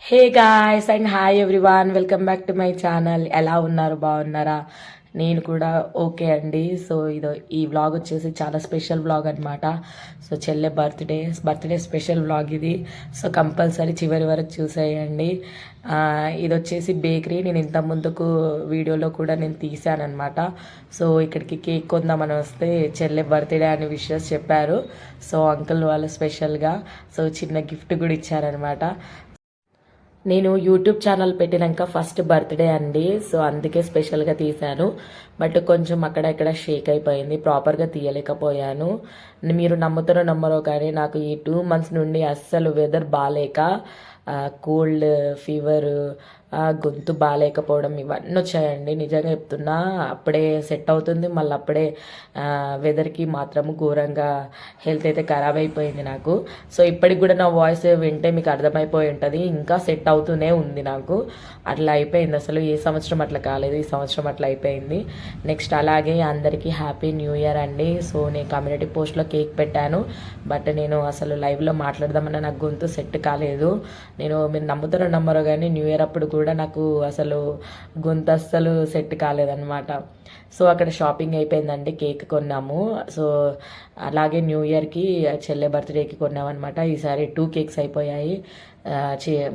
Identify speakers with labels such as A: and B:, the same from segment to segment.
A: Hey guys and hi everyone, welcome back to my channel. ఎలా ఉన్నారు, బాగున్నారా? నేను కూడా ఓకే అండి. సో ఈ వ్లాగ్ వచ్చేసి చాలా స్పెషల్ వ్లాగ్ అనమాట. సో చెల్లె బర్త్డే స్పెషల్ వ్లాగ్ ఇది. సో కంపల్సరీ చివరి వరకు చూసేయండి. ఇది వచ్చేసి బేకరీ. నేను ఇంత ముందుకు వీడియోలో కూడా నేను తీసానమాట. సో ఇక్కడికి కేక్ కొందామని వస్తే చెల్లె బర్త్డే అని విషెస్ చెప్పారు. సో అంకుల్ వాళ్ళు స్పెషల్గా సో చిన్న గిఫ్ట్ కూడా ఇచ్చారనమాట. నేను యూట్యూబ్ ఛానల్ పెట్టినాక ఫస్ట్ బర్త్డే అండి. సో అందుకే స్పెషల్గా తీశాను. బట్ కొంచెం అక్కడ ఇక్కడ షేక్ అయిపోయింది, ప్రాపర్గా తీయలేకపోయాను. మీరు నమ్ముతారో నమ్మరో కానీ నాకు ఈ 2 months నుండి అస్సలు వెదర్ బాగాలేక కోల్డ్, ఫీవర్, గొంతు బాగాలేకపోవడం ఇవన్నీ వచ్చాయండి. నిజంగా చెప్తున్నా, అప్పుడే సెట్ అవుతుంది, మళ్ళీ అప్పుడే వెదర్కి మాత్రము ఘోరంగా హెల్త్ అయితే ఖరాబ్ అయిపోయింది నాకు. సో ఇప్పటికి కూడా నా వాయిస్ వింటే మీకు అర్థమైపోయి ఉంటుంది, ఇంకా సెట్ అవుతూనే ఉంది నాకు. అట్లా అయిపోయింది. అసలు ఏ సంవత్సరం అట్లా కాలేదు, ఈ సంవత్సరం అట్లా అయిపోయింది. నెక్స్ట్ అలాగే అందరికీ హ్యాపీ న్యూ ఇయర్ అండి. సో నేను కమ్యూనిటీ పోస్ట్లో కేక్ పెట్టాను, బట్ నేను అసలు లైవ్లో మాట్లాడదామన్నా నాకు గొంతు సెట్ కాలేదు. మీరు నమ్ముతారో నమ్మరో కానీ న్యూ ఇయర్ అప్పుడు కూడా నాకు అసలు గొంతు అస్సలు సెట్ కాలేదన్నమాట. సో అక్కడ షాపింగ్ అయిపోయిందండి, కేక్ కొన్నాము. సో అలాగే న్యూ ఇయర్కి చెల్లె బర్త్డేకి కొన్నామన్నమాట. ఈసారి 2 కేక్స్ అయిపోయాయి.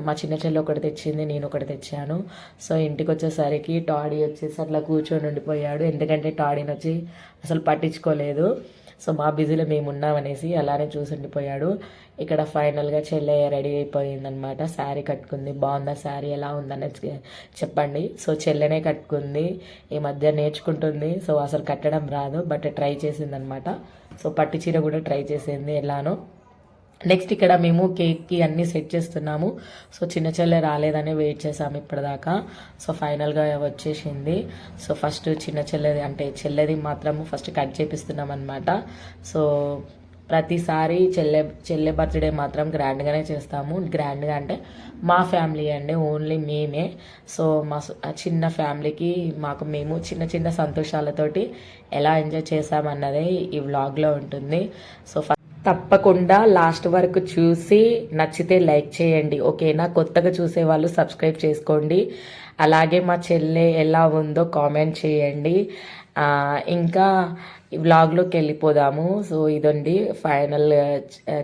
A: మా చిన్న చెల్లి ఒకటి తెచ్చింది, నేను ఒకటి తెచ్చాను. సో ఇంటికి వచ్చేసరికి టాడీ వచ్చేసి అట్లా కూర్చొని ఉండిపోయాడు, ఎందుకంటే టాడీని వచ్చి అసలు పట్టించుకోలేదు. సో మా బిజీలో మేము ఉన్నామనేసి అలానే చూసి ఉండిపోయాడు. ఇక్కడ ఫైనల్గా చెల్లె రెడీ అయిపోయిందనమాట. శారీ కట్టుకుంది. బాగుందా శారీ, ఎలా ఉందనేది చెప్పండి. సో చెల్లెనే కట్టుకుంది, ఈ మధ్య నేర్చుకుంటుంది. సో అసలు కట్టడం రాదు, బట్ ట్రై చేసిందనమాట. సో పట్టు చీర కూడా ట్రై చేసింది ఎలానో. నెక్స్ట్ ఇక్కడ మేము కేక్కి అన్నీ సెట్ చేస్తున్నాము. సో చిన్న చెల్లె రాలేదని వెయిట్ చేసాము ఇప్పటిదాకా. సో ఫైనల్గా వచ్చేసింది. సో ఫస్ట్ చిన్న చెల్లెది అంటే చెల్లెది మాత్రము ఫస్ట్ కట్ చేపిస్తున్నాం అనమాట. సో ప్రతిసారి చెల్లె బర్త్డే మాత్రం గ్రాండ్గానే చేస్తాము. గ్రాండ్గా అంటే మా ఫ్యామిలీ అండి, ఓన్లీ మేమే. సో మా చిన్న ఫ్యామిలీకి మేము చిన్న చిన్న సంతోషాలతోటి ఎలా ఎంజాయ్ చేసామన్నదే ఈ వ్లాగ్లో ఉంటుంది. సో తప్పకుండా లాస్ట్ వరకు చూసి నచ్చితే లైక్ చేయండి, ఓకేనా? కొత్తగా చూసే వాళ్ళు సబ్స్క్రైబ్ చేసుకోండి. అలాగే మా చెల్లె ఎలా ఉందో కామెంట్ చేయండి. ఇంకా వ్లాగ్లోకి వెళ్ళిపోదాము. సో ఇదండి ఫైనల్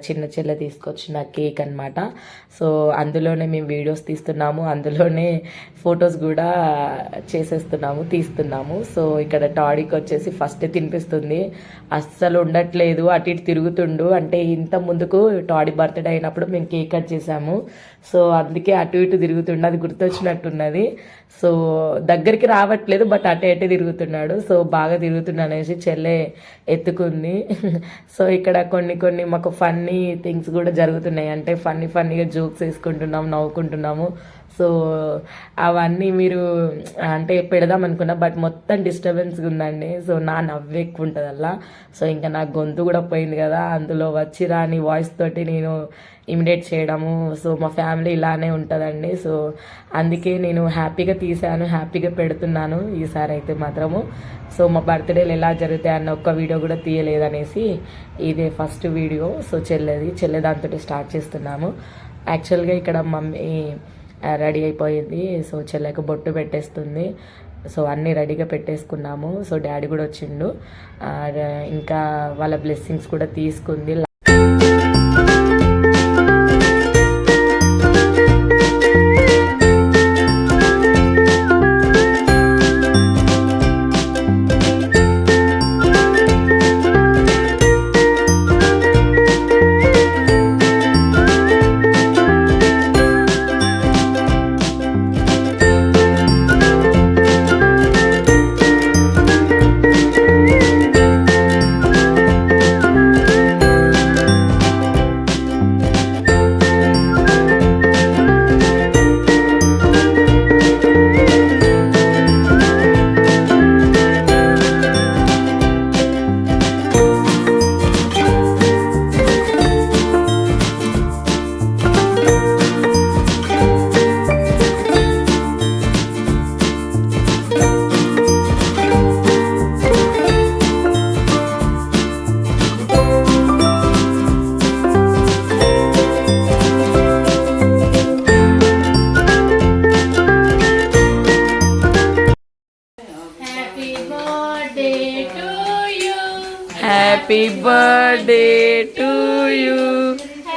A: చిన్న చెల్లె తీసుకొచ్చిన కేక్ అనమాట. సో అందులోనే మేము వీడియోస్ తీస్తున్నాము, అందులోనే ఫొటోస్ కూడా తీస్తున్నాము. సో ఇక్కడ టాడీకి వచ్చేసి ఫస్ట్ తినిపిస్తుంది. అస్సలు ఉండట్లేదు, అటు ఇటు తిరుగుతుండు. అంటే ఇంత ముందుకు టాడీ బర్త్డే అయినప్పుడు మేము కేక్ కట్ చేసాము. సో అందుకే అటు ఇటు తిరుగుతుండు, అది గుర్తొచ్చినట్టున్నది. సో దగ్గరికి రావట్లేదు, బట్ అటు ఇటు తిరుగుతున్నాడు. సో బాగా తిరుగుతున్నా అనేసి చెల్లె ఎత్తుకుంది. సో ఇక్కడ కొన్ని మాకు ఫన్నీ థింగ్స్ కూడా జరుగుతున్నాయి. అంటే ఫన్నీగా జోక్స్ వేసుకుంటున్నాము, నవ్వుకుంటున్నాము. సో అవన్నీ మీరు అంటే పెడదాం అనుకున్నా, బట్ మొత్తం డిస్టర్బెన్స్ ఉందండి. సో నా నవ్వు ఎక్కువ ఉంటుంది అలా. సో ఇంకా నా గొంతు కూడా పోయింది కదా, అందులో వచ్చి రాని వాయిస్ తోటి నేను ఇమిడేట్ చేయడము. సో మా ఫ్యామిలీ ఇలానే ఉంటుందండి. సో అందుకే నేను హ్యాపీగా తీసాను, హ్యాపీగా పెడుతున్నాను ఈసారి అయితే మాత్రము. సో మా బర్త్డేలు ఎలా జరుగుతాయి అన్న ఒక్క వీడియో కూడా తీయలేదనేసి ఇదే ఫస్ట్ వీడియో. సో చెల్లె దాంతో స్టార్ట్ చేస్తున్నాము. యాక్చువల్గా ఇక్కడ మమ్మీ రెడీ అయిపోయింది. సో చెల్లెకు బొట్టు పెట్టేస్తుంది. సో అన్నీ రెడీగా పెట్టేసుకున్నాము. సో డాడీ కూడా వచ్చిండు, ఇంకా వాళ్ళ బ్లెస్సింగ్స్ కూడా తీసుకుంది. Happy birthday to you,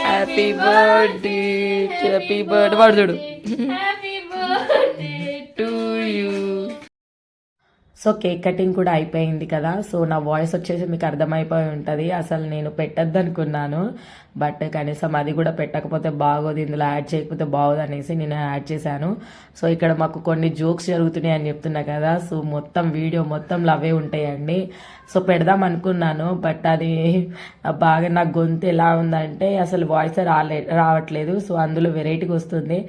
A: happy birthday, happy birthday వాడు చూడు to you. So cake cutting కూడా అయిపోయింది కదా. సో నా వాయిస్ వచ్చేసి మీకు అర్థమైపోయి ఉంటుంది. అసలు నేను పెట్టద్దు అనుకున్నాను, బట్ కనీసం అది కూడా పెట్టకపోతే బాగోదు, ఇందులో యాడ్ చేయకపోతే బాగోదు అనేసి నేను యాడ్ చేశాను. సో ఇక్కడ మాకు కొన్ని జోక్స్ జరుగుతున్నాయి అని చెప్తున్నా కదా. సో మొత్తం వీడియో మొత్తంలో అవే ఉంటాయండి. సో పెడదాం అనుకున్నాను, బట్ అది బాగా నా గొంతు ఎలా ఉందంటే అసలు వాయిస్ రావట్లేదు. సో అందులో వెరైటీగా వస్తుంది,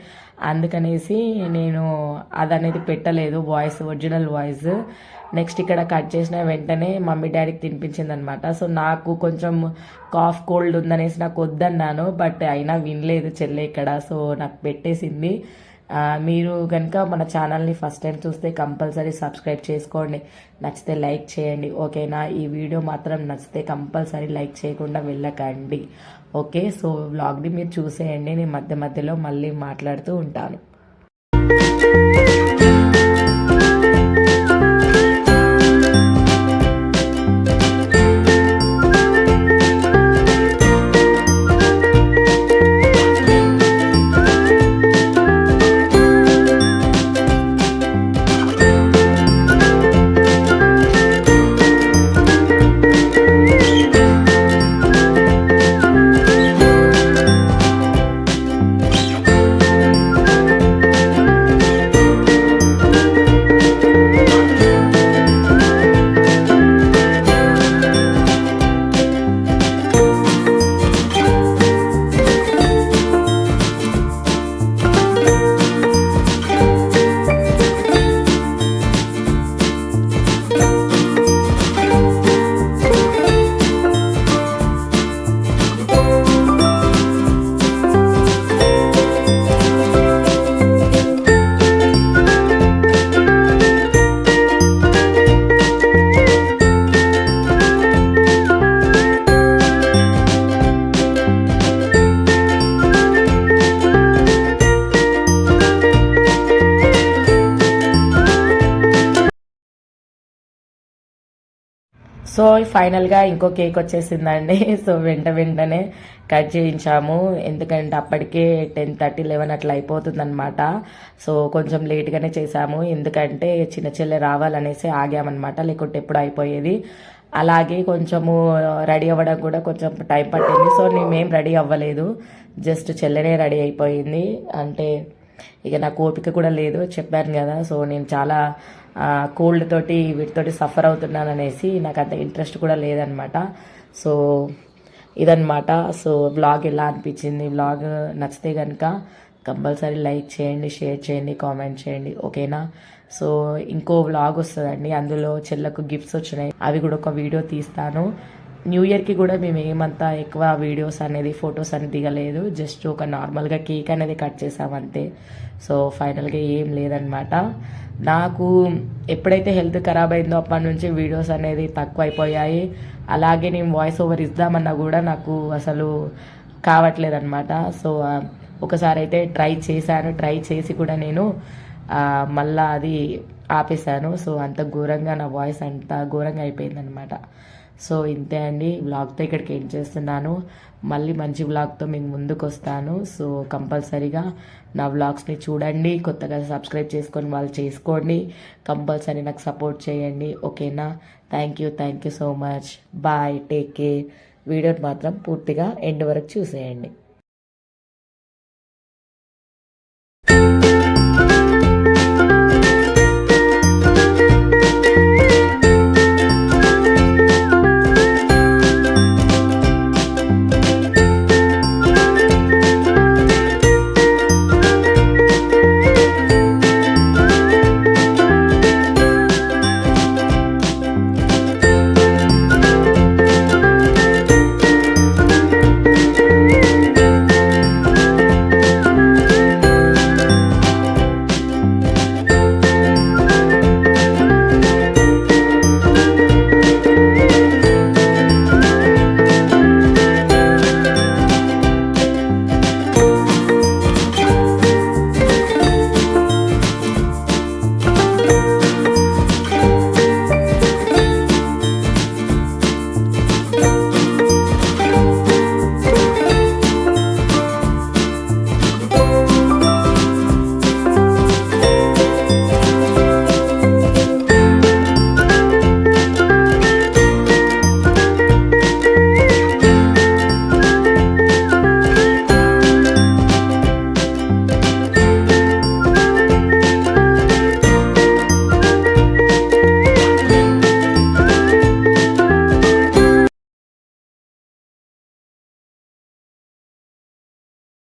A: అందుకనేసి నేను అదనేది పెట్టలేదు, వాయిస్ ఒరిజినల్ వాయిస్. నెక్స్ట్ ఇక్కడ కట్ చేసిన వెంటనే మమ్మీ డాడీకి తినిపించింది అనమాట. సో నాకు కొంచెం కాఫ్ కోల్డ్ ఉందనేసి నాకు వద్దన్నాను, బట్ అయినా వినలేదు చెల్లె ఇక్కడ. సో నాకు పెట్టేసింది. మీరు కనుక మన ఛానల్ని ఫస్ట్ టైం చూస్తే కంపల్సరీ సబ్స్క్రైబ్ చేసుకోండి, నచ్చితే లైక్ చేయండి ఓకేనా. ఈ వీడియో మాత్రం నచ్చితే కంపల్సరీ లైక్ చేయకుండా వెళ్ళకండి ఓకే. సో వ్లాగ్ని మీరు చూసేయండి, నేను మధ్య మధ్యలో మళ్ళీ మాట్లాడుతూ ఉంటాను. సో ఫైనల్గా ఇంకో కేక్ వచ్చేసిందండి. సో వెంటనే కట్ చేయించాము, ఎందుకంటే అప్పటికే 10:30, 11 అట్లా అయిపోతుంది అనమాట. సో కొంచెం లేట్గానే చేసాము, ఎందుకంటే చిన్న చెల్లె రావాలనేసి ఆగామన్నమాట, లేకుంటే ఎప్పుడు అయిపోయేది. అలాగే కొంచెము రెడీ అవ్వడం కూడా కొంచెం టైం పట్టింది. సో మేమేం రెడీ అవ్వలేదు, జస్ట్ చెల్లెనే రెడీ అయిపోయింది. అంటే ఇక నాకు ఓపిక కూడా లేదు, చెప్పాను కదా. సో నేను చాలా కోల్డ్ తోటి వీటితోటి సఫర్ అవుతున్నాను అనేసి నాకు అంత ఇంట్రెస్ట్ కూడా లేదనమాట. సో ఇదనమాట. సో వ్లాగ్ ఎలా అనిపించింది, వ్లాగ్ నచ్చితే కనుక కంపల్సరీ లైక్ చేయండి, షేర్ చేయండి, కామెంట్ చేయండి ఓకేనా. సో ఇంకో వ్లాగ్ వస్తుందండి, అందులో చెల్లకు గిఫ్ట్స్ వచ్చినాయి, అవి కూడా ఒక వీడియో తీస్తాను. న్యూ ఇయర్కి కూడా మేము ఏమంతా ఎక్కువ వీడియోస్ అనేది ఫొటోస్ అనేది దిగలేదు, జస్ట్ ఒక నార్మల్గా కేక్ అనేది కట్ చేసామంతే. సో ఫైనల్గా ఏం లేదనమాట. నాకు ఎప్పుడైతే హెల్త్ ఖరాబ్ అయిందో అప్పటి నుంచి వీడియోస్ అనేది తక్కువ అయిపోయాయి. అలాగే నేను వాయిస్ ఓవర్ ఇద్దామన్నా కూడా నాకు అసలు కావట్లేదు అనమాట. సో ఒకసారి అయితే ట్రై చేసి కూడా నేను మళ్ళా అది ఆపేశాను. సో అంత ఘోరంగా నా వాయిస్ అంత ఘోరంగా అయిపోయిందనమాట. సో ఇంతే అండి, వ్లాగ్తో ఇక్కడికి ఏం చేస్తున్నాను, మళ్ళీ మంచి వ్లాగ్తో మీకు ముందుకు వస్తాను. సో కంపల్సరీగా నా వ్లాగ్స్ని చూడండి, కొత్తగా సబ్స్క్రైబ్ చేసుకొని వాళ్ళు చేసుకోండి, కంపల్సరీ నాకు సపోర్ట్ చేయండి ఓకేనా. Thank you so much, bye, take care. వీడియోని మాత్రం పూర్తిగా ఎండ్ వరకు చూసేయండి.